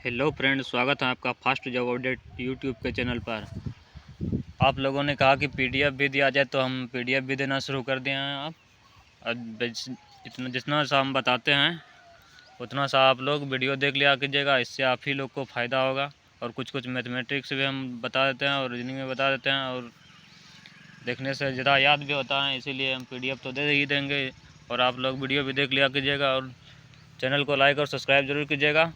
Hello friend, स्वागत है आपका फास्ट जॉब अपडेट यूट्यूब के चैनल पर। आप लोगों ने कहा कि पीडीएफ भी दिया जाए तो हम पीडीएफ भी देना शुरू कर दिए हैं। आप इतना जितना सा हम बताते हैं उतना सा आप लोग वीडियो देख लिया कीजिएगा। इससे आप ही लोग को फ़ायदा होगा। और कुछ मैथमेटिक्स भी हम बता देते हैं और रीजनिंग में बता देते हैं, और देखने से ज़्यादा याद भी होता है, इसीलिए हम पीडीएफ तो दे ही देंगे। और आप लोग वीडियो भी देख लिया कीजिएगा और चैनल को लाइक और सब्सक्राइब ज़रूर कीजिएगा।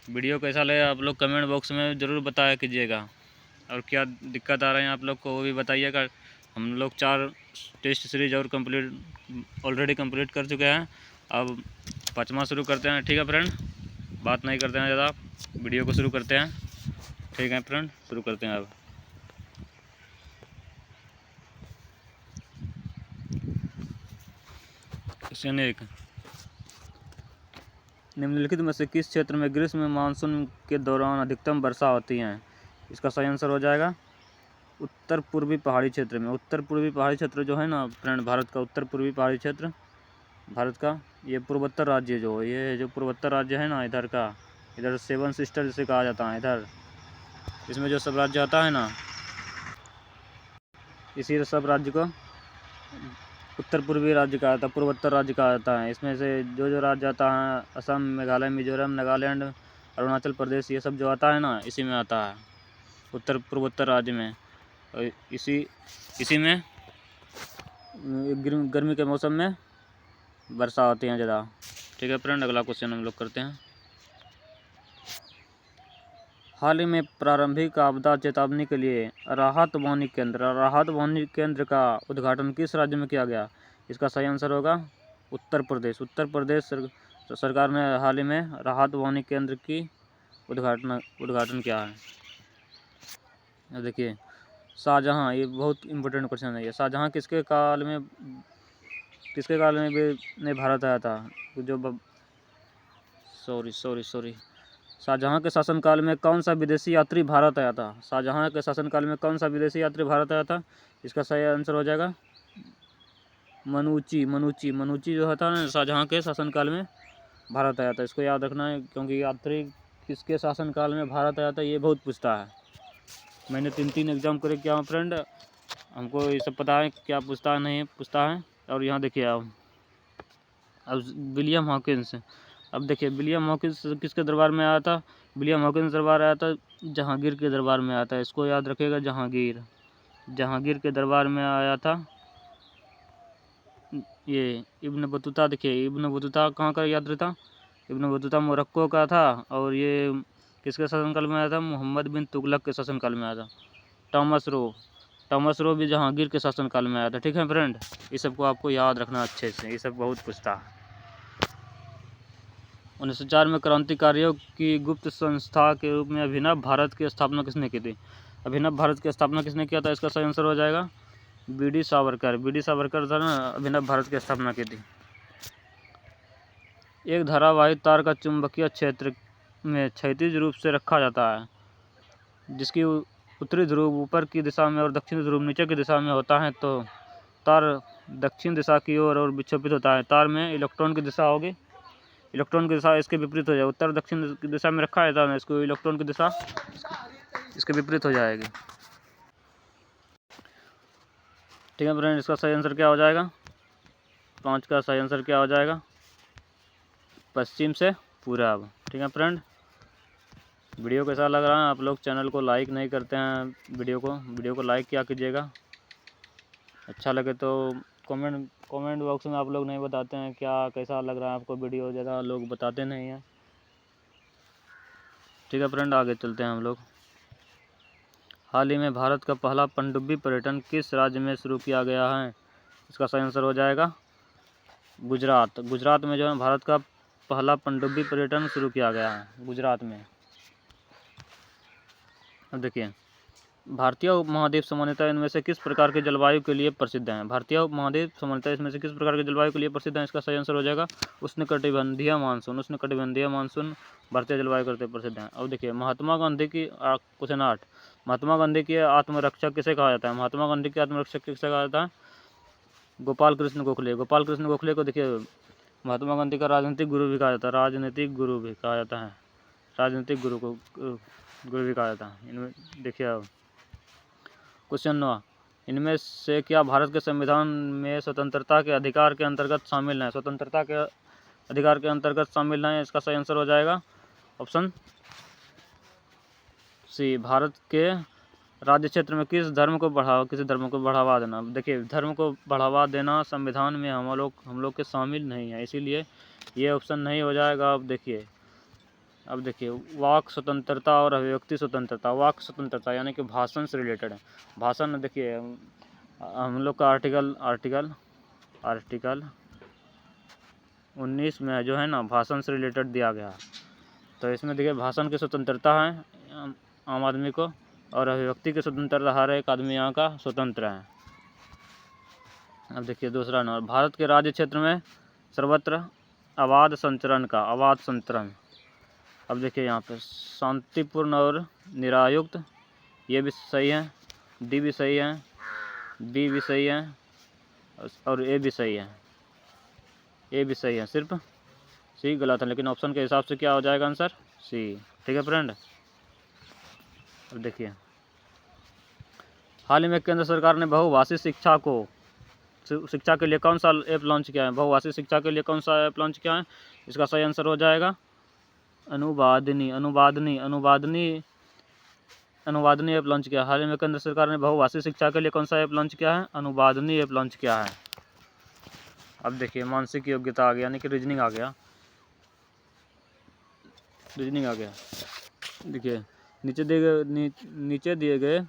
वीडियो कैसा लगे आप लोग कमेंट बॉक्स में ज़रूर बताया कीजिएगा, और क्या दिक्कत आ रहे हैं आप लोग को वो भी बताइएगा। हम लोग 4 टेस्ट सीरीज और ऑलरेडी कंप्लीट कर चुके हैं। अब 5वां शुरू करते हैं। ठीक है फ्रेंड, बात नहीं करते हैं ज़्यादा, वीडियो को शुरू करते हैं। ठीक है फ्रेंड, शुरू करते हैं। अब क्वेश्चन 1, निम्नलिखित में से किस क्षेत्र में ग्रीष्म में मानसून के दौरान अधिकतम वर्षा होती है? इसका सही आंसर हो जाएगा उत्तर पूर्वी पहाड़ी क्षेत्र में। उत्तर पूर्वी पहाड़ी क्षेत्र जो है ना फ्रेंड, भारत का उत्तर पूर्वी पहाड़ी क्षेत्र, भारत का ये पूर्वोत्तर राज्य जो पूर्वोत्तर राज्य है ना, इधर 7 सिस्टर जिसे कहा जाता है। इधर इसमें जो सब राज्य आता है ना, इसी सब राज्य को उत्तर पूर्वी राज्य कहा जाता है, पूर्वोत्तर राज्य कहा जाता है। इसमें से जो राज्य आता है, असम, मेघालय, मिजोरम, नागालैंड, अरुणाचल प्रदेश, ये सब जो आता है ना, इसी में आता है, उत्तर पूर्वोत्तर राज्य में। और इसी में गर्मी के मौसम में वर्षा होती है ज़्यादा। ठीक है फ्रेंड, अगला क्वेश्चन हम लोग करते हैं। हाल ही में प्रारंभिक आपदा चेतावनी के लिए राहत वाहनी केंद्र का उद्घाटन किस राज्य में किया गया? इसका सही आंसर होगा उत्तर प्रदेश। उत्तर प्रदेश सरकार ने हाल ही में राहत वाहनी केंद्र की उद्घाटन किया है। अब देखिए, शाहजहाँ, ये बहुत इम्पोर्टेंट क्वेश्चन है। ये शाहजहाँ किसके काल में ने भारत आया था? जो सॉरी शाहजहाँ के शासनकाल में कौन सा विदेशी यात्री भारत आया था? शाहजहाँ के शासनकाल में कौन सा विदेशी यात्री भारत आया था? इसका सही आंसर हो जाएगा मनुची जो था ना, शाहजहाँ के शासनकाल में भारत आया था। इसको याद रखना है, क्योंकि यात्री किसके शासनकाल में भारत आया था ये बहुत पूछता है। मैंने 3 एग्जाम करे क्या हूँ फ्रेंड, हमको ये सब पता है क्या पूछता है, नहीं पूछता है। और यहाँ देखिए अब विलियम हॉकिंस। अब देखिए, विलियम हॉकिंस किसके दरबार में आया था? विलियम हॉकिंस दरबार आया था जहांगीर के दरबार में आया था। इसको याद रखिएगा, जहांगीर के दरबार में आया था ये इब्न बतूता। देखिए, इब्न बतूता कहाँ का यात्री था? इब्न बतूता मोरक्को का था। और ये किसके शासनकाल में आया था? मोहम्मद बिन तुगलक के शासनकाल में आया था। टॉमस रो भी जहांगीर के शासनकाल में आया था। ठीक है फ्रेंड, ये सबको आपको याद रखना अच्छे से, ये सब बहुत पूछता है। 1904 में क्रांतिकारियों की गुप्त संस्था के रूप में अभिनव भारत की स्थापना किसने की थी? अभिनव भारत की स्थापना किसने किया था? इसका सही आंसर हो जाएगा बी.डी. सावरकर था ना, अभिनव भारत की स्थापना की थी। एक धारावाहिक तार का चुंबकीय क्षेत्र में क्षैतिज रूप से रखा जाता है, जिसकी उत्तरी ध्रुव ऊपर की दिशा में और दक्षिणी ध्रुव नीचे की दिशा में होता है, तो तार दक्षिण दिशा की ओर और विक्षेपित होता है। तार में इलेक्ट्रॉन की दिशा होगी, इलेक्ट्रॉन की दिशा इसके विपरीत हो जाएगी। उत्तर दक्षिण की दिशा में रखा है था ना, इसको इलेक्ट्रॉन की दिशा इसके विपरीत हो जाएगी। ठीक है फ्रेंड, इसका सही आंसर क्या हो जाएगा? 5 का सही आंसर क्या हो जाएगा? पश्चिम से पूरब। ठीक है फ्रेंड, वीडियो कैसा लग रहा है? आप लोग चैनल को लाइक नहीं करते हैं, वीडियो को लाइक किया कीजिएगा। अच्छा लगे तो कमेंट बॉक्स में आप लोग नहीं बताते हैं क्या कैसा लग रहा है आपको वीडियो, ज़्यादा लोग बताते नहीं हैं। ठीक है फ्रेंड, आगे चलते हैं हम लोग। हाल ही में भारत का पहला पनडुब्बी पर्यटन किस राज्य में शुरू किया गया है? इसका सही आंसर हो जाएगा गुजरात में जो है भारत का पहला पनडुब्बी पर्यटन शुरू किया गया है, गुजरात में। अब देखिए, भारतीय उपमहाद्वीप सामान्यतः इनमें से किस प्रकार के जलवायु के लिए प्रसिद्ध हैं? भारतीय उपमहाद्वीप सामान्यतः इसमें से किस प्रकार के जलवायु के लिए प्रसिद्ध हैं? इसका सही आंसर हो जाएगा उष्णकटिबंधीय मानसून भारतीय जलवायु के लिए प्रसिद्ध हैं। अब देखिए, महात्मा गांधी की क्वेश्चन 8, महात्मा गांधी के आत्मरक्षक किसे कहा जाता है? महात्मा गांधी के आत्मरक्षक किसे कहा जाता है? गोपाल कृष्ण गोखले को देखिए महात्मा गांधी का राजनीतिक गुरु भी कहा जाता है, राजनीतिक गुरु को गुरु भी कहा जाता है। इनमें देखिए अब क्वेश्चन 9, इनमें से क्या भारत के संविधान में स्वतंत्रता के अधिकार के अंतर्गत शामिल है? स्वतंत्रता के अधिकार के अंतर्गत शामिल है, इसका सही आंसर हो जाएगा ऑप्शन सी, भारत के राज्य क्षेत्र में किसी धर्म को बढ़ावा देना। देखिए धर्म को बढ़ावा देना संविधान में हम लोग के शामिल नहीं है, इसीलिए ये ऑप्शन नहीं हो जाएगा। अब देखिए वाक स्वतंत्रता और अभिव्यक्ति स्वतंत्रता। वाक स्वतंत्रता यानी कि भाषण से रिलेटेड है। भाषण देखिए हम लोग का आर्टिकल 19 में जो है ना भाषण से रिलेटेड दिया गया, तो इसमें देखिए भाषण की स्वतंत्रता है आम आदमी को, और अभिव्यक्ति की स्वतंत्रता हर एक आदमी यहाँ का स्वतंत्र है। अब देखिए दूसरा नंबर, भारत के राज्य क्षेत्र में सर्वत्र आवाज संचरण। अब देखिए यहाँ पे शांतिपूर्ण और निरायुक्त, ये भी सही है, डी भी सही है, बी भी सही है और ए भी सही है, सिर्फ सी गलत है। लेकिन ऑप्शन के हिसाब से क्या हो जाएगा आंसर? सी। ठीक है फ्रेंड। अब देखिए हाल ही में केंद्र सरकार ने बहुभाषी शिक्षा के लिए कौन सा ऐप लॉन्च किया है? बहुभाषी शिक्षा के लिए कौन सा ऐप लॉन्च किया है? इसका सही आंसर हो जाएगा अनुवादनी ऐप लॉन्च किया। हाल ही में केंद्र सरकार ने बहुभाषी शिक्षा के लिए कौन सा ऐप लॉन्च किया है? अनुवादनी ऐप लॉन्च किया है। अब देखिए मानसिक योग्यता आ गया, यानी कि रीजनिंग आ गया। देखिए नीचे दिए गए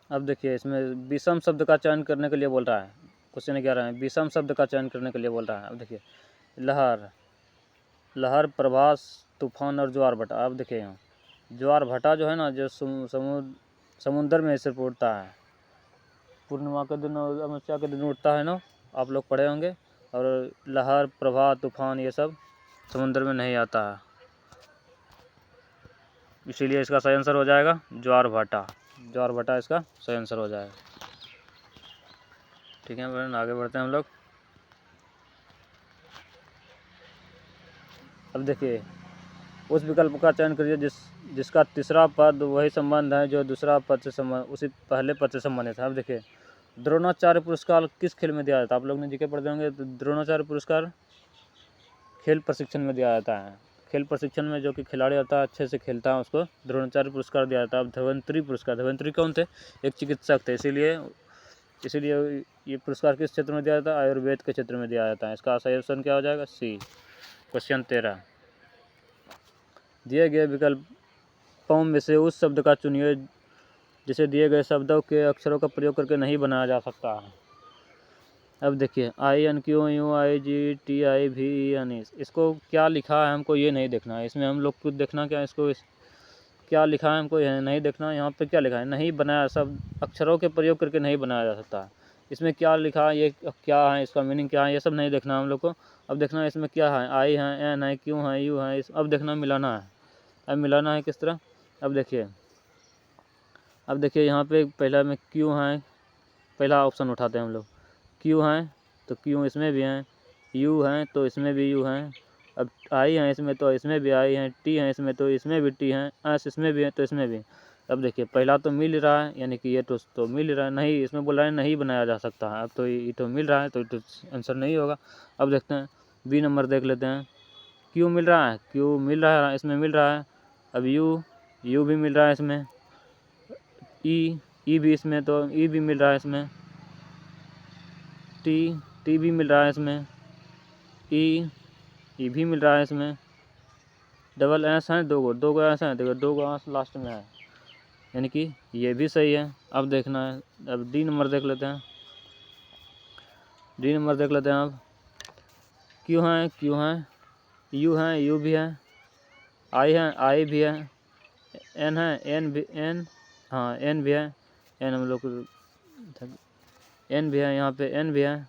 अब देखिए इसमें विषम शब्द का चयन करने के लिए बोल रहा है। क्वेश्चन 11 में विषम शब्द का चयन करने के लिए बोल रहा है। अब देखिए लहर, प्रवाह, तूफान और ज्वार भाटा। अब देखिए यहाँ ज्वार भाटा जो है ना, जो समुद्र में सिर्फ उड़ता है, पूर्णिमा के दिन और अमावस्या के दिन उड़ता है ना, आप लोग पढ़े होंगे। और लहर, प्रवाह, तूफान ये सब समुद्र में नहीं आता है, इसीलिए इसका सही आंसर हो जाएगा ज्वार भाटा इसका सही आंसर हो जाएगा। ठीक है फ्रेंड, आगे बढ़ते हैं हम लोग। अब देखिए उस विकल्प का चयन करिए जिसका तीसरा पद वही संबंध है जो दूसरा पद से उसी पहले पद से संबंधित है। अब देखिए द्रोणाचार्य पुरस्कार किस खेल में दिया जाता है? आप लोग ने जीके पढ़ते होंगे। तो द्रोणाचार्य पुरस्कार खेल प्रशिक्षण में दिया जाता है। खेल प्रशिक्षण में जो कि खिलाड़ी होता है, अच्छे से खेलता है, उसको द्रोणाचार्य पुरस्कार दिया जाता है। अब धन्वंतरी कौन थे? एक चिकित्सक थे, इसीलिए ये पुरस्कार किस क्षेत्र में दिया जाता है? आयुर्वेद के क्षेत्र में दिया जाता है। इसका सही ऑप्शन क्या हो जाएगा? सी। क्वेश्चन 13, दिए गए विकल्पों में से उस शब्द का चुनिए जिसे दिए गए शब्दों के अक्षरों का प्रयोग करके नहीं बनाया जा सकता है। अब देखिए INQUIGTIVEN, इसको क्या लिखा है हमको ये नहीं देखना है, इसमें हम लोग कुछ देखना क्या, क्या लिखा है हमको यह नहीं देखना। यहाँ पे क्या लिखा है? नहीं बनाया, सब अक्षरों के प्रयोग करके नहीं बनाया जा सकता। इसमें क्या लिखा है, ये क्या है, इसका मीनिंग क्या है, ये सब नहीं देखना हम लोग को। अब देखना है इसमें क्या है, आई है, एन है, क्यों है, यू है। अब देखना मिलाना है। अब मिलाना है किस तरह? अब देखिए यहाँ पे पहला में क्यों है, पहला ऑप्शन उठाते हैं हम लोग। क्यों है तो क्यों इसमें भी हैं, यू हैं तो इसमें भी यू हैं। अब आई हैं इसमें तो इसमें भी आई हैं, टी हैं इसमें तो इसमें भी टी हैं, एस इसमें भी है तो इसमें भी। अब देखिए पहला तो मिल रहा है, यानी कि ये तो मिल रहा है, नहीं इसमें बोल रहा है नहीं बनाया जा सकता है। अब तो ये तो मिल रहा है तो आंसर नहीं होगा। अब देखते हैं बी नंबर देख लेते हैं। क्यों मिल रहा है, क्यों मिल रहा है, इसमें मिल रहा है। अब यू भी मिल रहा है इसमें, ई भी इसमें तो ई भी मिल रहा है इसमें, टी भी मिल रहा है इसमें, ई भी मिल रहा है इसमें। डबल एस हैं दो गो एस हैं, देखो दो गो एस लास्ट में है, यानी कि ये भी सही है। अब देखना है, अब डी नंबर देख लेते हैं। अब क्यों हैं, यू भी है, आई भी है, एन है, एन भी है, एन हम लोग एन भी है, यहाँ पे एन भी है।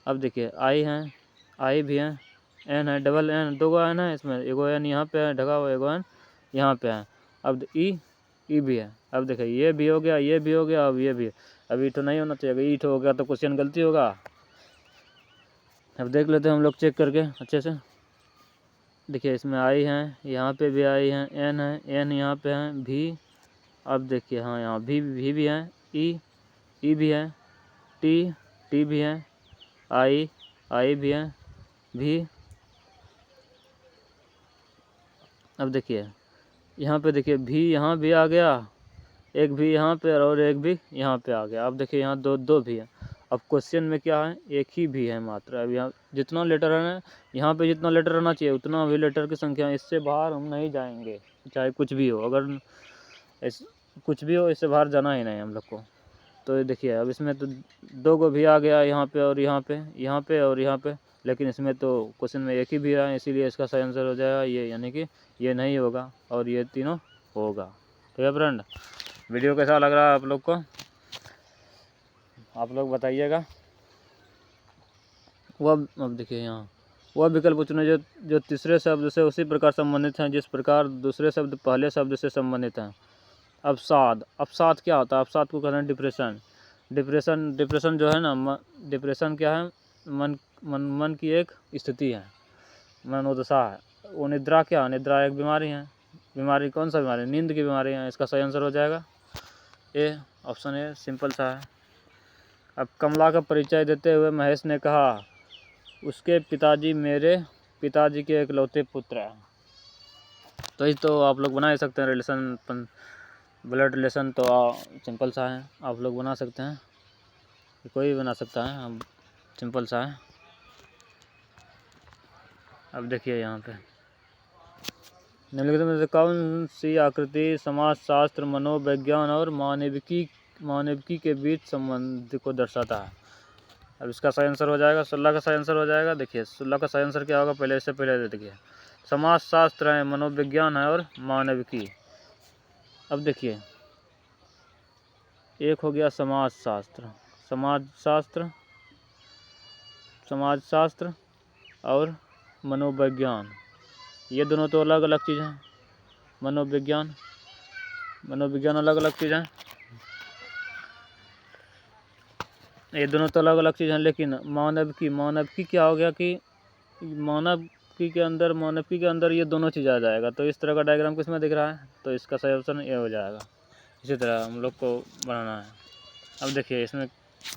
अब देखिए आई भी है, एन है, डबल एन, दो गो एन है इसमें, एगो एन यहाँ पे है ढका हुआ, एगो एन यहाँ पे है। अब ई भी है। अब देखिए ये भी हो गया, ये भी हो गया, अब ये भी है। अब ई तो नहीं होना चाहिए, अगर ई तो हो गया तो क्वेश्चन गलती होगा। अब देख लेते हैं हम लोग चेक करके अच्छे से। देखिए इसमें आई हैं, यहाँ पे भी आई हैं, एन है, एन यहाँ पे है, भी। अब देखिए हाँ यहाँ भी भी है, ई भी है, टी भी है, आई भी है, भी। अब देखिए यहाँ पे देखिए भी यहाँ भी आ गया, एक भी यहाँ पे और एक भी यहाँ पे आ गया। अब देखिए यहाँ दो भी है। अब क्वेश्चन में क्या है, एक ही भी है मात्र। अब यहाँ जितना लेटर है ना, यहाँ पे जितना लेटर रहना चाहिए उतना भी लेटर की संख्या, इससे बाहर हम नहीं जाएंगे चाहे कुछ भी हो। अगर कुछ भी हो, इससे बाहर जाना ही नहीं हम लोग को। तो ये देखिए अब इसमें तो 2 को भी आ गया यहाँ पे और यहाँ पे और यहाँ पे, लेकिन इसमें तो क्वेश्चन में एक ही भी रहा है, इसीलिए इसका सही आंसर हो जाएगा ये, यानी कि ये नहीं होगा और ये तीनों होगा। ठीक है फ्रेंड, वीडियो कैसा लग रहा है आप लोग को, आप लोग बताइएगा। वह अब देखिए यहाँ वह विकल्प चुने जो तीसरे शब्द से उसी प्रकार संबंधित हैं जिस प्रकार दूसरे शब्द पहले शब्द से संबंधित हैं। अवसाद क्या होता है? अवसाद को कहते हैं डिप्रेशन। डिप्रेशन जो है ना, डिप्रेशन क्या है, मन की एक स्थिति है, मनोदशा है। वो निद्रा क्या है? निद्रा एक बीमारी है। बीमारी कौन सा बीमारी? नींद की बीमारी है। इसका सही आंसर हो जाएगा ए, ऑप्शन ए, सिंपल सा है। अब कमला का परिचय देते हुए महेश ने कहा उसके पिताजी मेरे पिताजी के इकलौते पुत्र हैं। तो ये तो आप लोग बना ही सकते हैं, रिलेशन ब्लड रिलेशन तो सिंपल सा है, आप लोग बना सकते हैं, कोई भी बना सकता है, अब सिंपल सा है। अब देखिए यहाँ पे निम्नलिखित में से कौन सी आकृति समाजशास्त्र, मनोविज्ञान और मानविकी के बीच संबंध को दर्शाता है? अब इसका सही आंसर हो जाएगा 16 का सही आंसर हो जाएगा। देखिए 16 का सही आंसर क्या होगा, पहले इससे पहले देखिए समाजशास्त्र है, मनोविज्ञान है और मानविकी। अब देखिए एक हो गया समाजशास्त्र और मनोविज्ञान, ये दोनों तो अलग अलग चीज़ हैं। मनोविज्ञान अलग अलग चीज़ हैं, ये दोनों तो अलग अलग चीज़ हैं। लेकिन मानविकी क्या हो गया कि मानविकी के अंदर ये दोनों चीज़ आ जाएगा। तो इस तरह का डायग्राम किसमें दिख रहा है, तो इसका सही ऑप्शन ये हो जाएगा। इसी तरह हम लोग को बनाना है। अब देखिए इसमें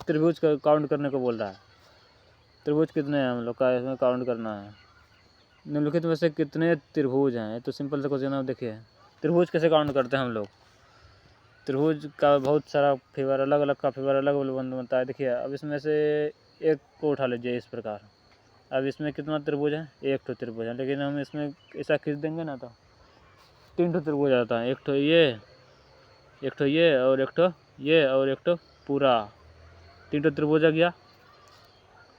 त्रिभुज का काउंट करने को बोल रहा है। त्रिभुज कितने हैं हम लोग का इसमें काउंट करना है। निम्नलिखित में से कितने त्रिभुज हैं? तो सिंपल सा क्वेश्चन है। देखिए त्रिभुज कैसे काउंट करते हैं हम लोग, त्रिभुज का बहुत सारा फिगर, अलग अलग का फिगर अलग अलग बनता है। देखिए अब इसमें से एक को उठा लीजिए इस प्रकार। अब इसमें कितना त्रिभुज है? एक तो त्रिभुज है, लेकिन हम इसमें ऐसा खींच देंगे ना तो 3 त्रिभुज आता है। एक तो ये और एक तो ये और एक तो पूरा, 3 त्रिभुज हो गया।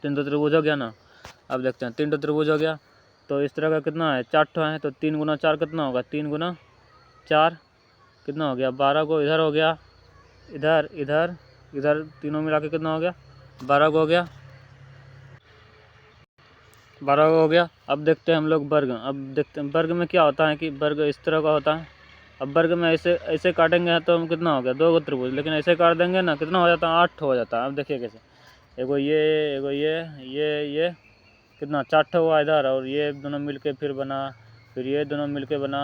3 त्रिभुज हो गया ना। अब देखते हैं 3 त्रिभुज हो गया तो इस तरह का कितना है, 4 है। तो 3 गुना 4 कितना होगा? 3 गुना 4 कितना हो गया? 12 को इधर हो गया, इधर तीनों मिला के कितना हो गया? 12 को हो गया, 12 को हो गया। अब देखते हैं हम लोग वर्ग। अब देखते हैं वर्ग में क्या होता है कि वर्ग इस तरह का होता है। अब वर्ग में ऐसे काटेंगे तो हम कितना हो गया? 2 त्रिभुज, लेकिन ऐसे काट देंगे ना कितना हो जाता है? 8 हो जाता है। अब देखिए कैसे, एगो ये कितना 4 हुआ इधर, और ये दोनों मिलके फिर बना, फिर ये दोनों मिलके बना,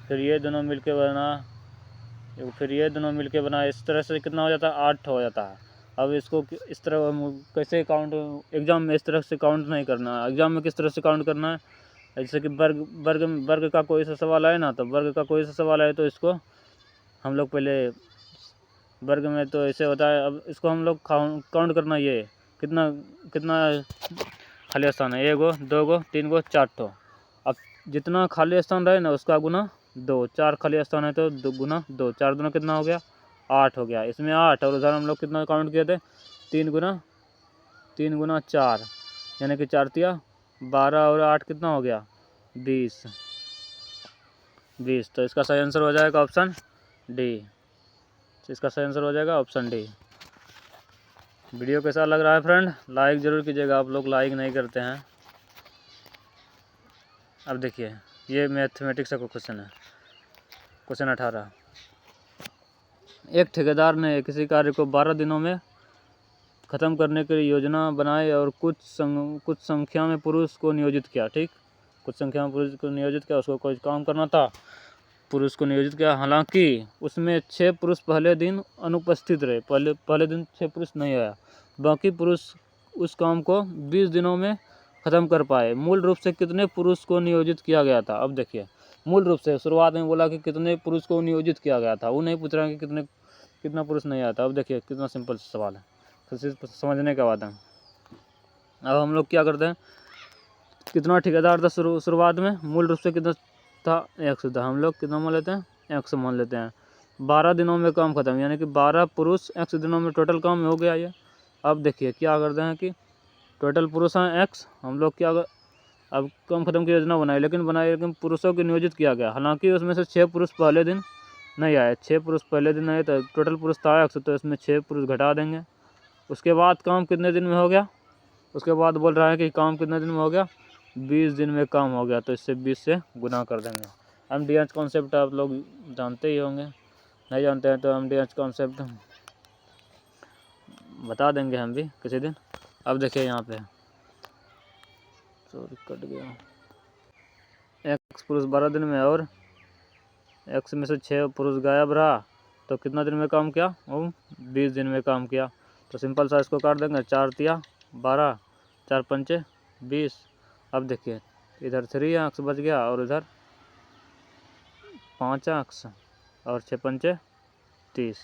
फिर ये दोनों मिलके बना, फिर ये दोनों मिलके बना। इस तरह से कितना हो जाता है? 8 हो जाता है। अब इसको इस तरह कैसे काउंट, एग्जाम में इस तरह से काउंट नहीं करना है। एग्जाम में किस तरह से काउंट करना है, जैसे कि वर्ग का कोई सा सवाल आए ना, तो वर्ग का कोई सा सवाल आए तो इसको हम लोग पहले वर्ग में तो ऐसे होता है। अब इसको हम लोग काउंट करना, ये कितना खाली स्थान है, 1 गो 2 गो 3 गो 4 ठो। अब जितना खाली स्थान रहे ना उसका गुना 2, 4 खाली स्थान है तो 2 गुना 2, 4 दुना कितना हो गया? 8 हो गया। इसमें 8 और उधर हम लोग कितना काउंट किए थे? 3 गुना 4, यानी कि 4 तिया 12 और 8 कितना हो गया? 20। तो इसका सही आंसर हो जाएगा ऑप्शन डी। इसका सही आंसर हो जाएगा ऑप्शन डी। वीडियो कैसा लग रहा है फ्रेंड? लाइक ज़रूर कीजिएगा, आप लोग लाइक नहीं करते हैं। अब देखिए ये मैथमेटिक्स का क्वेश्चन है, क्वेश्चन 18। एक ठेकेदार ने किसी कार्य को 12 दिनों में ख़त्म करने के लिए योजना बनाई और कुछ संख्या में पुरुष को नियोजित किया। ठीक, कुछ संख्या में पुरुष को नियोजित किया, उसको कोई काम करना था, पुरुष को नियोजित किया। हालांकि उसमें 6 पुरुष पहले दिन अनुपस्थित रहे, पहले दिन 6 पुरुष नहीं आया, बाकी पुरुष उस काम को 20 दिनों में ख़त्म कर पाए। मूल रूप से कितने पुरुष को नियोजित किया गया था? अब देखिए, मूल रूप से शुरुआत में बोला कि कितने पुरुष को नियोजित किया गया था, वो नहीं पूछ रहा कि कितना पुरुष नहीं आया था। अब देखिए कितना सिंपल सवाल है, तो समझने के बाद है। अब हम लोग क्या करते हैं, कितना ठेकेदार था शुरुआत में, मूल रूप से कितना था, 100 था। हम लोग कितना मान लेते हैं, 100 मान लेते हैं। 12 दिनों में काम ख़त्म, यानी कि 12 पुरुष 100 दिनों में टोटल काम हो गया ये। अब देखिए क्या करते हैं कि टोटल पुरुष हैं 100, हम लोग क्या अब काम ख़त्म की योजना लेकिन पुरुषों को नियोजित किया गया। हालांकि उसमें से 6 पुरुष पहले दिन नहीं आए, 6 पुरुष पहले दिन आए, तो टोटल पुरुष था 100, तो इसमें 6 पुरुष घटा देंगे। उसके बाद काम कितने दिन में हो गया, उसके बाद बोल रहा है कि काम कितने दिन में हो गया, 20 दिन में काम हो गया, तो इससे 20 से गुना कर देंगे। MDH कॉन्सेप्ट आप लोग जानते ही होंगे, नहीं जानते हैं तो MDH कॉन्सेप्ट बता देंगे हम भी किसी दिन। अब देखिए यहाँ पे, सॉरी कट गया, 1 पुरुष 12 दिन में और 1 में से 6 पुरुष गायब रहा, तो कितना दिन में काम किया, वो 20 दिन में काम किया। तो सिंपल सा इसको काट देंगे, 4 तिया 12, 4 पंचे 20। अब देखिए इधर 3 अंक बच गया और इधर 5 अंक और 6 पंचे 30।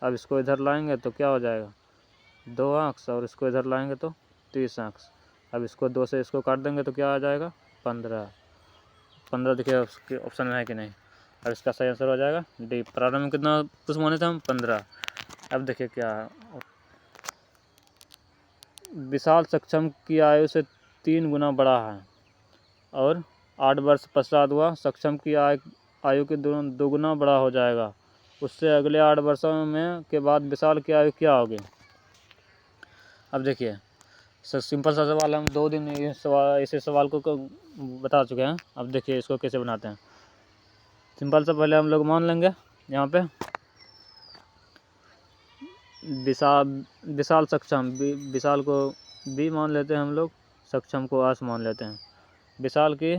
अब इसको इधर लाएंगे तो क्या हो जाएगा, 2 अंक, और इसको इधर लाएंगे तो 30 अंक। अब इसको 2 से इसको काट देंगे तो क्या आ जाएगा, 15। देखिए उसके ऑप्शन में है कि नहीं। अब इसका सही आंसर हो जाएगा डी। प्रारंभ में कितना पुरुष माने थे हम, 15। अब देखिए क्या है, विशाल सक्षम की आयु से 3 गुना बड़ा है और 8 वर्ष पश्चात हुआ सक्षम की आयु के 2 गुना बड़ा हो जाएगा। उससे अगले 8 वर्षों में के बाद विशाल की आयु क्या होगी। अब देखिए सिंपल सा सवाल, हम 2 दिन इस सवाल को बता चुके हैं। अब देखिए इसको कैसे बनाते हैं। सिंपल सा पहले हम लोग मान लेंगे यहाँ पे विशाल सक्षम, विशाल को बी मान लेते हैं हम लोग, सक्षम को आस मान लेते हैं। विशाल की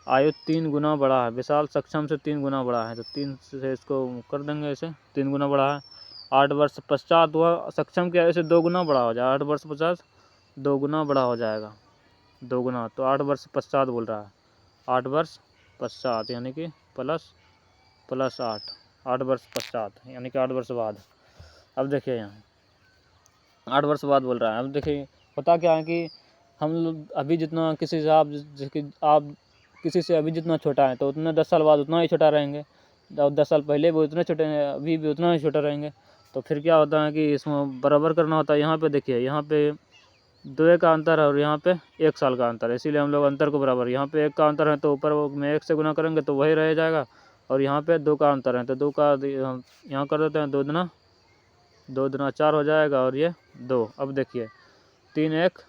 आयु 3 गुना बड़ा है, विशाल सक्षम से 3 गुना बड़ा है, तो 3 से इसको कर देंगे, इसे 3 गुना बड़ा है। 8 वर्ष पश्चात हुआ सक्षम की आयु से 2 गुना बड़ा हो जाएगा, 8 वर्ष पश्चात 2 गुना बड़ा हो जाएगा, 2 गुना, तो 8 वर्ष पश्चात बोल रहा है, 8 वर्ष पश्चात यानी कि प्लस 8 वर्ष पश्चात यानी कि 8 वर्ष बाद। अब देखिए यहाँ 8 वर्ष बाद बोल रहा है। अब देखिए होता क्या है कि हम लोग अभी जितना किसी से आप किसी से अभी जितना छोटा है तो उतना 10 साल बाद उतना ही छोटा रहेंगे, और 10 साल पहले भी उतने छोटे हैं, अभी भी उतना ही छोटा रहेंगे। तो फिर क्या होता है कि इसमें बराबर करना होता है। यहाँ पे देखिए, यहाँ पे 2 का अंतर है और यहाँ पे 1 साल का अंतर है, इसीलिए हम लोग अंतर को बराबर, यहाँ पे 1 का अंतर है तो ऊपर में 1 से गुना करेंगे तो वही रह जाएगा, और यहाँ पे 2 का अंतर है तो 2 का यहाँ कर देते हैं, 2 दूना 4 हो जाएगा और ये 2। अब देखिए 3 1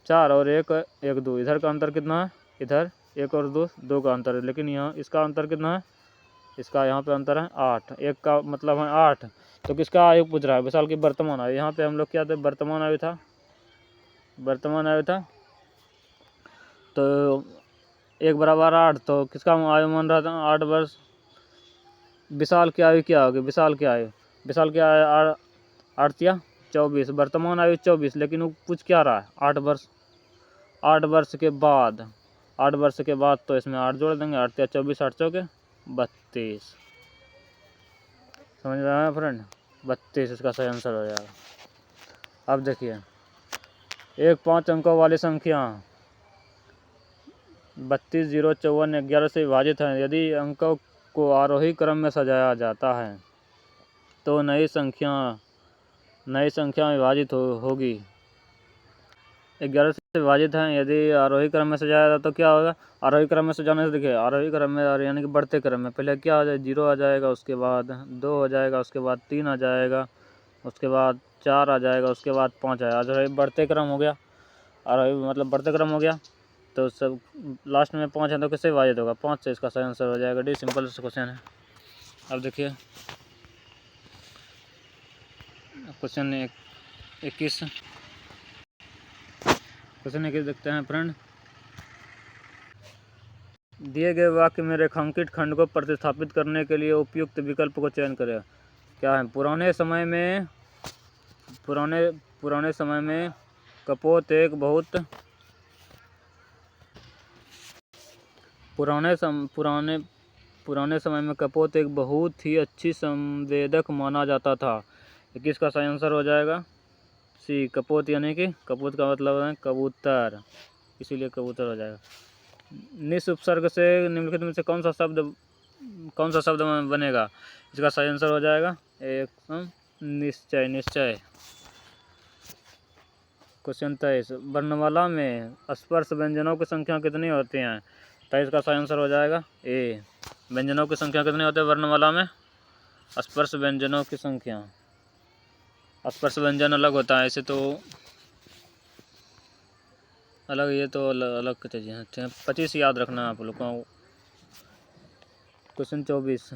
4 और 1 1 2, इधर का अंतर कितना है, इधर 1 और 2 का अंतर है, लेकिन यहाँ इसका अंतर कितना है, इसका यहाँ पे अंतर है 8, 1 का मतलब है 8। तो किसका आयु पूछ रहा है, विशाल की वर्तमान आयु। यहाँ पे हम लोग क्या थे, वर्तमान आयु था, तो 1 बराबर 8, तो किसका आयु मान रहा था, 8 वर्ष। विशाल की आयु क्या होगी, विशाल की आयु 8 या 24, वर्तमान आयु 24, लेकिन वो पूछ क्या रहा है, 8 वर्ष। 8 वर्ष के बाद, 8 वर्ष के बाद तो इसमें 8 जोड़ देंगे, 8 या 24, 8 चौके 32। समझ रहे हैं फ्रेंड, 32 इसका सही आंसर हो जाएगा। अब देखिए 1 5 अंकों वाली संख्या 32 0 54 11 से विभाजित है। यदि अंकों को आरोही क्रम में सजाया जाता है तो नई संख्या में विभाजित होगी। 11 से विभाजित है, यदि आरोही क्रम में सजाया जाए तो क्या होगा। आरोही क्रम में सजाने से देखिए, आरोही क्रम में यानी कि बढ़ते क्रम में, पहले क्या आ जाए, 0 आ जाएगा, उसके बाद 2 हो जाएगा, उसके बाद 3 आ जाएगा, उसके बाद 4 आ जाएगा, उसके बाद 5 आएगा। आरोही बढ़ते क्रम हो गया, आरोही मतलब बढ़ते क्रम हो गया, तो सब लास्ट में 5 है तो किससे विभाजित होगा, 5 से। इसका सही आंसर हो जाएगा डी। सिंपल सा क्वेश्चन है। अब देखिए क्वेश्चन 21 क्वेश्चन 21 देखते हैं फ्रेंड। दिए गए वाक्य में रेखांकित खंड को प्रतिस्थापित करने के लिए उपयुक्त विकल्प को चयन करें। क्या है? पुराने समय में कपोत एक बहुत पुराने समय में कपोत एक बहुत ही अच्छी संवेदक माना जाता था। 21 का सही आंसर हो जाएगा सी, कपोत, यानी कि कपोत का मतलब है कबूतर, इसीलिए कबूतर हो जाएगा। निस उपसर्ग से निम्नलिखित में से कौन सा शब्द बनेगा? इसका सही आंसर हो जाएगा एकदम निश्चय, निश्चय। क्वेश्चन 23, वर्णमाला में स्पर्श व्यंजनों की संख्या कितनी होती हैं? 23 का सही आंसर हो जाएगा ए, व्यंजनों की संख्या कितनी होती है वर्णमाला में? स्पर्श व्यंजनों की संख्या। स्पर्श व्यंजन अलग होता है, ऐसे तो अलग, ये तो अलग चीज़ है। 25 याद रखना आप लोग को। क्वेश्चन 24,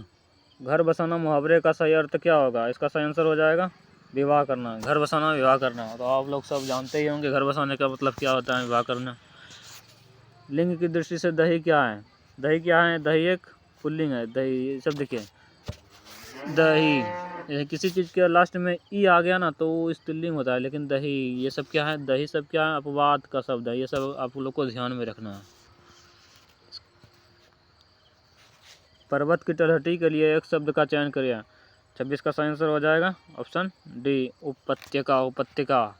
घर बसाना मुहावरे का सही अर्थ क्या होगा? इसका सही आंसर हो जाएगा विवाह करना। घर बसाना, विवाह करना, तो आप लोग सब जानते ही होंगे घर बसाने का मतलब क्या होता है, विवाह करना। लिंग की दृष्टि से दही क्या है? दही क्या है? दही एक पुल्लिंग है। दही सब देखिए, दही, किसी चीज़ के लास्ट में ई आ गया ना तो वो स्त्रीलिंग होता है, लेकिन दही ये सब क्या है? दही सब क्या है? अपवाद का शब्द है। ये सब आप लोग को ध्यान में रखना है। पर्वत की तलहटी के लिए एक शब्द का चयन करिए। 26 का सही आंसर हो जाएगा ऑप्शन डी, उपत्यका। उपत्यका,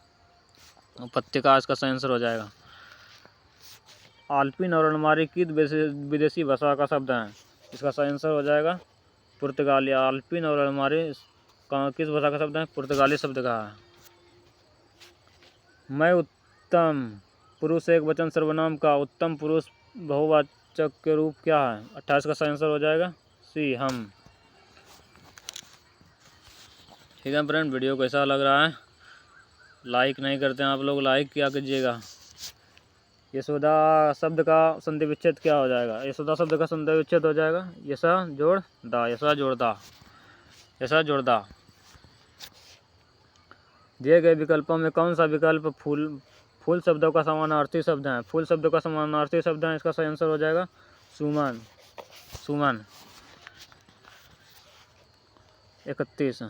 उपत्यका इसका सही आंसर हो जाएगा। आल्पिन और अलमारी की विदेशी भाषा का शब्द है। इसका सही आंसर हो जाएगा पुर्तगाली। आल्पिन और अलमारी किस भाषा का शब्द है? पुर्तगाली शब्द का है। मैं उत्तम पुरुष एक वचन सर्वनाम का उत्तम पुरुष बहुवाचक के रूप क्या है? 28 का सही आंसर हो जाएगा सी, हम। ठीक है फ्रेंड, वीडियो कैसा लग रहा है? लाइक नहीं करते हैं आप लोग, लाइक क्या कीजिएगा। यशोदा शब्द का संधि विच्छेद क्या हो जाएगा? यशोदा शब्द का संधि विच्छेद हो जाएगा यशा जोड़ दा, यशा जोड़ दा, यशा जोड़ दा। दिए गए विकल्पों में कौन सा विकल्प फूल शब्दों का समानार्थी शब्द है? फूल शब्द का समानार्थी शब्द है, इसका सही आंसर हो जाएगा सुमन, सुमन। 31,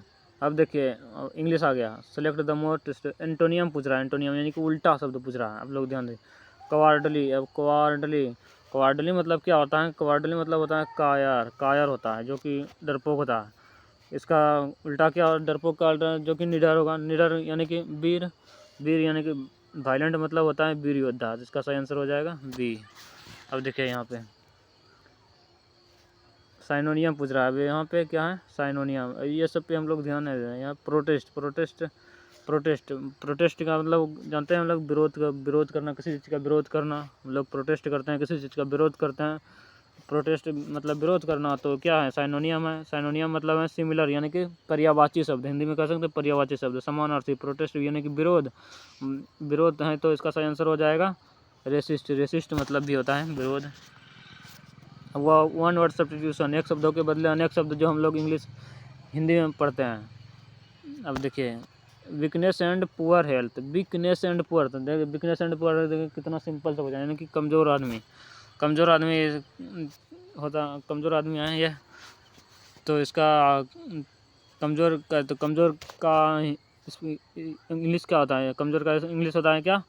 अब देखिए इंग्लिश आ गया। सेलेक्ट द मोस्ट, एंटोनियम पूछ रहा है, एंटोनियम यानी कि उल्टा शब्द पूछ रहा है, आप लोग ध्यान दें। कवार्डली, अब कवार्डली मतलब क्या होता है? कवार्डली मतलब होता है कायर, कायर होता है जो कि डरपोक होता है। इसका उल्टा क्या? डरपोक का उल्टा जो कि निडर होगा। निडर यानी कि वीर, वीर यानी कि वायलेंट मतलब होता है वीर योद्धा, जिसका सही आंसर हो जाएगा बी। अब देखिए यहाँ पे साइनोनियम पूछ रहा है। अब यहाँ पे क्या है? साइनोनियम, ये सब पे हम लोग ध्यान नहीं दे रहे हैं। यहाँ प्रोटेस्ट का मतलब जानते हैं हम लोग? विरोध करना, किसी चीज़ का विरोध करना। हम लोग प्रोटेस्ट करते हैं, किसी चीज़ का विरोध करते हैं। प्रोटेस्ट मतलब विरोध करना, तो क्या है? साइनोनियम है। साइनोनियम मतलब है सिमिलर, यानी कि पर्यायवाची शब्द, हिंदी में कह सकते हैं पर्यायवाची शब्द, समानार्थी। प्रोटेस्ट यानी कि विरोध, विरोध है, तो इसका सही आंसर हो जाएगा रेसिस्ट। रेसिस्ट मतलब भी होता है विरोध। वह वन वर्ड सब्स्टिट्यूशन, एक शब्दों के बदले अनेक शब्द, जो हम लोग इंग्लिश हिंदी में पढ़ते हैं। अब देखिए weakness and poor health, weakness and poor, देखिए वीकनेस एंड पुअर देखिए कितना सिंपल सा हो जाए, यानी कि कमज़ोर आदमी, कमज़ोर आदमी होता, कमज़ोर आदमी है ये, तो इसका कमज़ोर का इंग्लिश क्या होता है? कमज़ोर का इंग्लिश होता है क्या?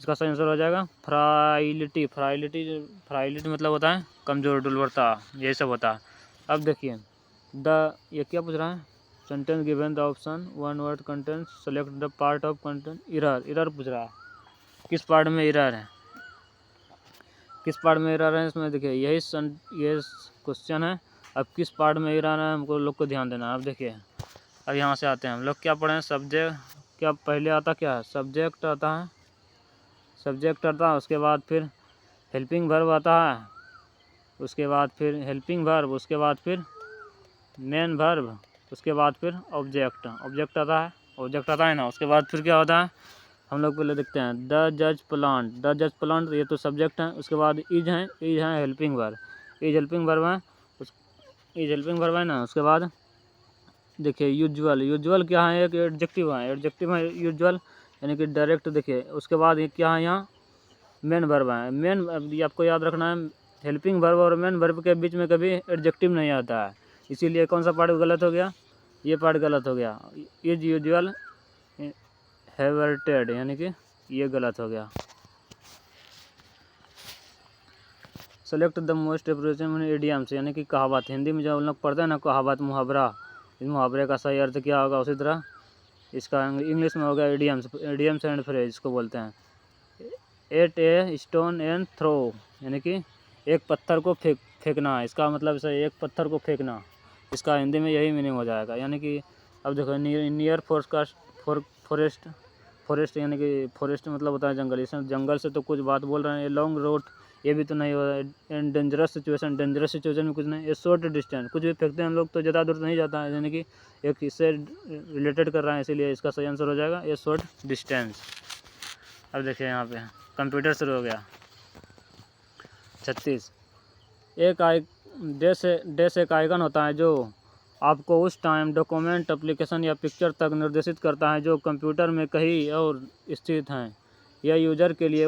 इसका सही आंसर हो जाएगा फ्राइलिटी। फ्राइलिटी मतलब होता है कमज़ोर, दुर्बलता, यही सब होता है। अब देखिए ये क्या पूछ रहा है? Sentence given the option one word content, select the part of content. Error पूछ रहा है, किस पार्ट में एरर है? किस पार्ट में एरर है इसमें? देखिए ये क्वेश्चन है। अब किस पार्ट में एरर है हमको लोग को ध्यान देना है। अब देखिए अब यहाँ से आते हैं हम लोग, क्या पढ़ें? सब्जेक्ट, क्या पहले आता क्या है? सब्जेक्ट आता है, सब्जेक्ट आता है, उसके बाद फिर हेल्पिंग वर्ब आता है, उसके बाद फिर हेल्पिंग वर्ब, उसके बाद फिर मेन वर्ब, उसके बाद फिर ऑब्जेक्ट आता है ना। उसके बाद फिर क्या होता है? हम लोग पहले देखते हैं द जज प्लांट, ये तो सब्जेक्ट है। उसके बाद इज है helping verb, is helping verb है ना। उसके बाद देखिए यूजुअल, यूजुअल क्या है, एक एडजेक्टिव है, एडजेक्टिव है यूजुअल यानी कि डायरेक्ट। देखिए उसके बाद ये क्या है, यहाँ मेन वर्ब है। मेन ये आपको याद रखना है, हेल्पिंग वर्ब और मेन वर्ब के बीच में कभी एडजेक्टिव नहीं आता है, इसीलिए कौन सा पार्ट गलत हो गया, ये पार्ट गलत हो गया। इज यूजुअल हैवर्टेड यानी कि ये गलत हो गया। Select the most appropriate idioms यानी कि कहावत। हिंदी में जब हम लोग पढ़ते हैं ना कहावत, मुहावरा, इस मुहावरे का सही अर्थ क्या होगा, उसी तरह इसका इंग्लिश में होगा इडियम्स। इडियम्स एंड फ्रेज इसको बोलते हैं। At a stone and throw यानी कि एक पत्थर को फेंकना, इसका मतलब है एक पत्थर को फेंकना, इसका हिंदी में यही मीनिंग हो जाएगा। यानी कि अब देखो नियर फॉरेस्ट, फॉरेस्ट यानी कि फॉरेस्ट मतलब होता है जंगल, इसमें जंगल से तो कुछ बात बोल रहे हैं। लॉन्ग रोड ये भी तो नहीं हो रहा है। And dangerous situation, dangerous situation में कुछ नहीं। ये शॉर्ट डिस्टेंस, कुछ भी फेंकते हैं हम लोग तो ज़्यादा दूर नहीं जाता है, यानी कि एक इससे रिलेटेड कर रहा है, इसीलिए इसका सही आंसर हो जाएगा ये शॉर्ट डिस्टेंस। अब देखिए यहाँ पे कंप्यूटर शुरू हो गया। 36 एक डैश एक आइकन होता है जो आपको उस टाइम डॉक्यूमेंट, एप्लीकेशन या पिक्चर तक निर्देशित करता है जो कंप्यूटर में कहीं और स्थित हैं। यह यूजर के लिए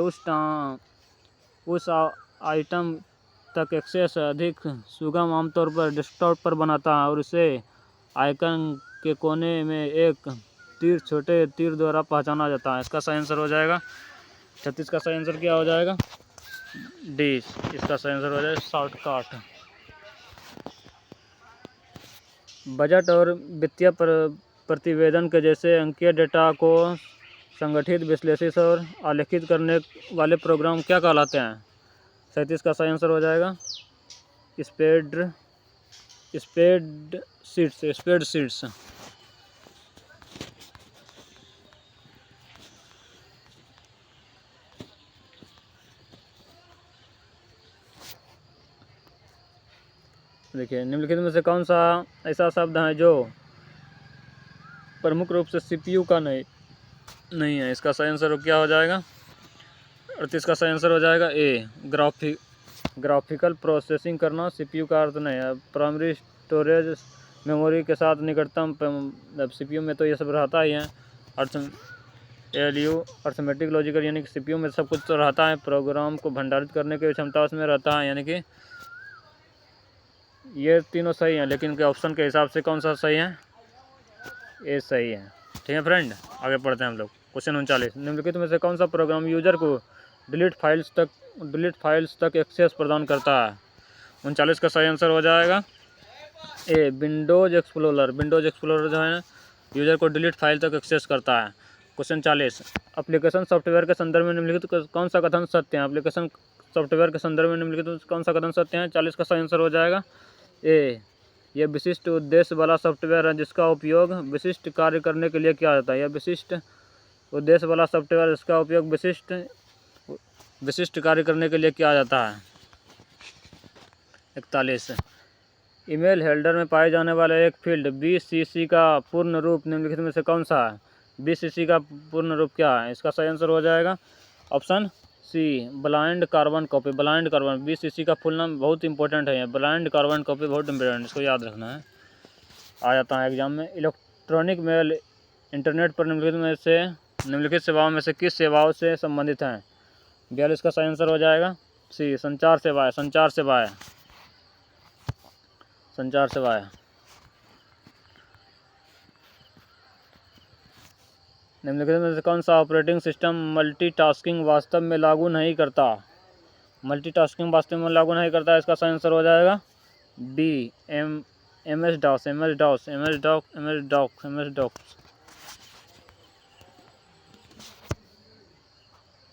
उस आइटम तक एक्सेस अधिक सुगम आमतौर पर डेस्कटॉप पर बनाता है, और इसे आइकन के कोने में एक छोटे तीर द्वारा पहचाना जाता है। इसका सही आंसर हो जाएगा 36 का सही आंसर क्या हो जाएगा, डी। इसका सही आंसर हो जाएगा शॉर्टकट। बजट और वित्तीय प्रतिवेदन के जैसे अंकीय डेटा को संगठित, विश्लेषित और आलेखित करने वाले प्रोग्राम क्या कहलाते हैं। 37 का सही आंसर हो जाएगा स्प्रेडशीट्स। देखिए निम्नलिखित में से कौन सा ऐसा शब्द है जो प्रमुख रूप से सीपीयू का नहीं है। इसका सही आंसर क्या हो जाएगा, 38 का सही आंसर हो जाएगा ए, ग्राफिकल प्रोसेसिंग करना सीपीयू का अर्थ नहीं है। प्राइमरी स्टोरेज मेमोरी के साथ निकटतम, सीपीयू में तो ये सब रहता ही है। अर्थमेटिक लॉजिकल यानी कि सीपीयू में सब कुछ तो रहता है, प्रोग्राम को भंडारित करने की क्षमता उसमें रहता है, यानी कि ये तीनों सही हैं। लेकिन के ऑप्शन के हिसाब से कौन सा सही है, ए सही है। ठीक है फ्रेंड, आगे पढ़ते हैं हम लोग। क्वेश्चन 39 निम्नलिखित में से कौन सा प्रोग्राम यूजर को डिलीट फाइल्स तक एक्सेस प्रदान करता है। 39 का सही आंसर हो जाएगा ए, विंडोज एक्सप्लोरर जो है यूजर को डिलीट फाइल तक एक्सेस करता है। क्वेश्चन 40 एप्लीकेशन सॉफ्टवेयर के संदर्भ में निम्नलिखित कौन सा कथन सत्य है। एप्लीकेशन सॉफ्टवेयर के संदर्भ में निम्नलिखित कौन सा कथन सत्य है। 40 का सही आंसर हो जाएगा ए, यह विशिष्ट उद्देश्य वाला सॉफ्टवेयर है जिसका उपयोग विशिष्ट कार्य करने के लिए किया जाता है। यह विशिष्ट उद्देश्य वाला सॉफ्टवेयर जिसका उपयोग विशिष्ट कार्य करने के लिए किया जाता है। 41 ईमेल हेडर में पाए जाने वाले एक फील्ड BCC का पूर्ण रूप निम्नलिखित में से कौन सा है। BCC का पूर्ण रूप क्या है। इसका सही आंसर हो जाएगा option C, blind carbon copy. BCC का फुल नाम बहुत इंपॉर्टेंट है, ब्लाइंड कार्बन कॉपी बहुत इंपॉर्टेंट, इसको याद रखना है, आ जाता है एग्जाम में। इलेक्ट्रॉनिक मेल इंटरनेट पर निम्नलिखित सेवाओं में से किस सेवाओं से संबंधित हैं। 42 का सही आंसर हो जाएगा सी, संचार सेवाएं। निम्नलिखित में से कौन सा ऑपरेटिंग सिस्टम मल्टीटास्किंग वास्तव में लागू नहीं करता। इसका सही आंसर हो जाएगा D, MS DOS।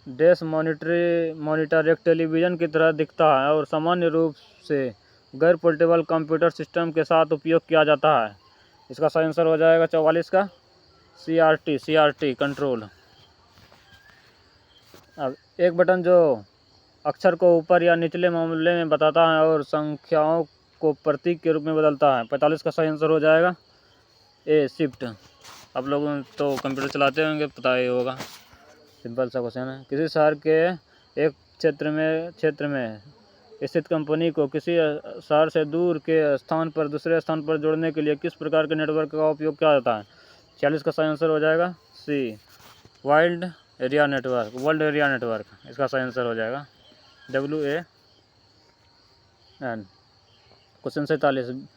Dash monitor एक टेलीविज़न की तरह दिखता है और सामान्य रूप से गैर पोर्टेबल कंप्यूटर सिस्टम के साथ उपयोग किया जाता है। इसका सही आंसर हो जाएगा 44 का CRT कंट्रोल। अब एक बटन जो अक्षर को ऊपर या निचले मामले में बताता है और संख्याओं को प्रतीक के रूप में बदलता है। 45 का सही आंसर हो जाएगा ए, शिफ्ट। आप लोग तो कंप्यूटर चलाते होंगे, पता ही होगा, सिंपल सा क्वेश्चन है। किसी शहर के एक क्षेत्र में स्थित कंपनी को किसी शहर से दूर के स्थान पर दूसरे स्थान पर जोड़ने के लिए किस प्रकार के नेटवर्क का उपयोग किया जाता है? 40 का सही आंसर हो जाएगा सी, वर्ल्ड एरिया नेटवर्क इसका सही आंसर हो जाएगा, WAN। क्वेश्चन 47,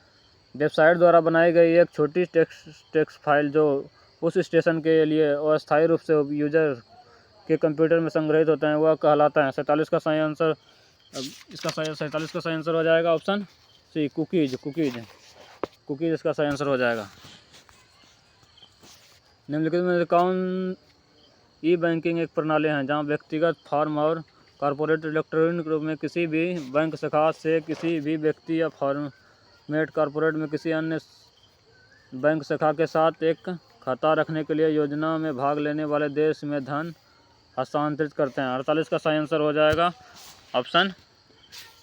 वेबसाइट द्वारा बनाई गई एक छोटी टेक्स्ट फाइल जो उस स्टेशन के लिए अस्थायी रूप से यूजर के कंप्यूटर में संग्रहित होते हैं वह कहलाता है। 47 का सही आंसर, इसका 47 का सही आंसर हो जाएगा ऑप्शन सी, कुकीज इसका सही आंसर हो जाएगा। निम्नलिखित में कौन ई बैंकिंग एक प्रणाली है जहां व्यक्तिगत फॉर्म और कॉर्पोरेट इलेक्ट्रॉनिक रूप में किसी भी बैंक शाखा से किसी भी व्यक्ति या फॉर्मेट कॉर्पोरेट में किसी अन्य बैंक शाखा के साथ एक खाता रखने के लिए योजना में भाग लेने वाले देश में धन हस्तांतरित करते हैं। 48 का सही आंसर हो जाएगा ऑप्शन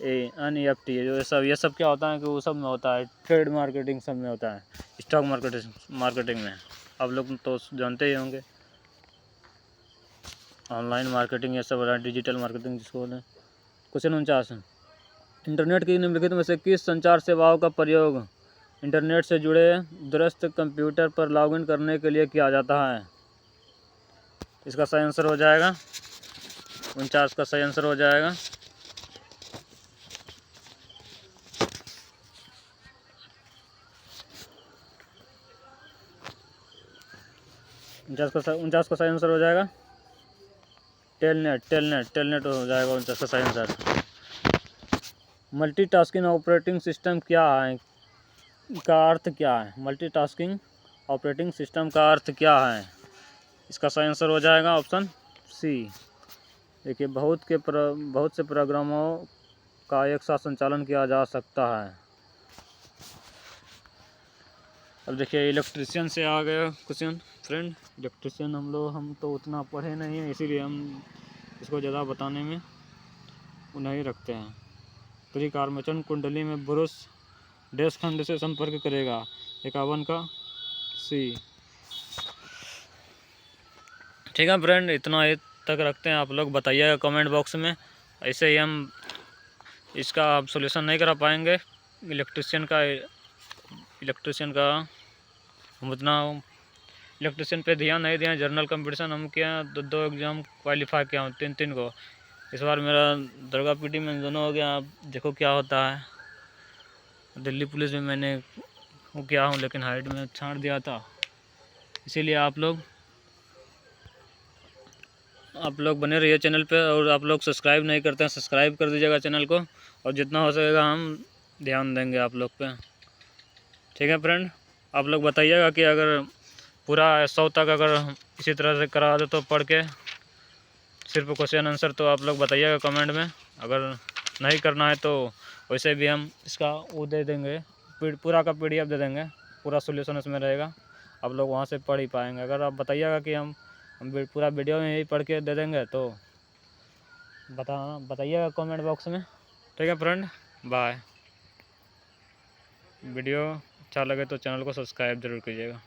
ए, NEFT। जो ये सब क्या होता है कि वो सब में होता है, ट्रेड मार्केटिंग सब में होता है, स्टॉक मार्केटिंग में आप लोग तो जानते ही होंगे, ऑनलाइन मार्केटिंग ये सब होता है, डिजिटल मार्केटिंग जिसको बोलते हैं। क्वेश्चन 49, इंटरनेट की निम्नलिखित में से किस संचार सेवाओं का प्रयोग इंटरनेट से जुड़े दूरस्थ कंप्यूटर पर लॉगिन करने के लिए किया जाता है? इसका सही आंसर हो जाएगा 49 का सही आंसर हो जाएगा उनचास का सही आंसर हो जाएगा टेलनेट हो जाएगा 49 का सही आंसर। मल्टीटास्किंग ऑपरेटिंग सिस्टम क्या है, का अर्थ क्या है? मल्टीटास्किंग ऑपरेटिंग सिस्टम का अर्थ क्या है? इसका सही आंसर हो जाएगा ऑप्शन सी। देखिए, बहुत से प्रोग्रामों का एक साथ संचालन किया जा सकता है। अब देखिए, इलेक्ट्रिशियन से आ गया क्वेश्चन फ्रेंड। इलेक्ट्रिशियन हम तो उतना पढ़े नहीं हैं, इसीलिए हम इसको ज़्यादा बताने में वो नहीं रखते हैं। त्रिकार्मचन कुंडली में ब्रुश डैश खंड से संपर्क करेगा, 51 का सी। ठीक है फ्रेंड, इतना ही तक रखते हैं। आप लोग बताइएगा कमेंट बॉक्स में, ऐसे ही हम इसका आप सॉल्यूशन नहीं करा पाएंगे इलेक्ट्रिशियन का हम उतना इलेक्ट्रिशियन पे ध्यान नहीं दिया। जर्नल कंपटीशन हम क्या 2 एग्ज़ाम क्वालिफाई किया हूँ, 3 को। इस बार मेरा दरगाह पीटी में दोनों हो गया। आप देखो क्या होता है। दिल्ली पुलिस में मैंने वो किया हूँ, लेकिन हाइट में छांट दिया था। इसीलिए आप लोग बने रहिए चैनल पे, और आप लोग सब्सक्राइब नहीं करते हैं, सब्सक्राइब कर दीजिएगा चैनल को, और जितना हो सकेगा हम ध्यान देंगे आप लोग पे। ठीक है फ्रेंड, आप लोग बताइएगा कि अगर पूरा 100 तक अगर इसी तरह से करा दो तो पढ़ के सिर्फ क्वेश्चन आंसर, तो आप लोग बताइएगा कमेंट में। अगर नहीं करना है तो वैसे भी हम इसका वो दे देंगे, पूरा का PDF दे देंगे, पूरा सॉल्यूशन इसमें रहेगा, आप लोग वहाँ से पढ़ ही पाएंगे। अगर आप बताइएगा कि हम पूरा वीडियो में यही पढ़ के दे देंगे तो बताइएगा कमेंट बॉक्स में। ठीक है फ्रेंड, बाय। वीडियो अच्छा लगे तो चैनल को सब्सक्राइब जरूर कीजिएगा।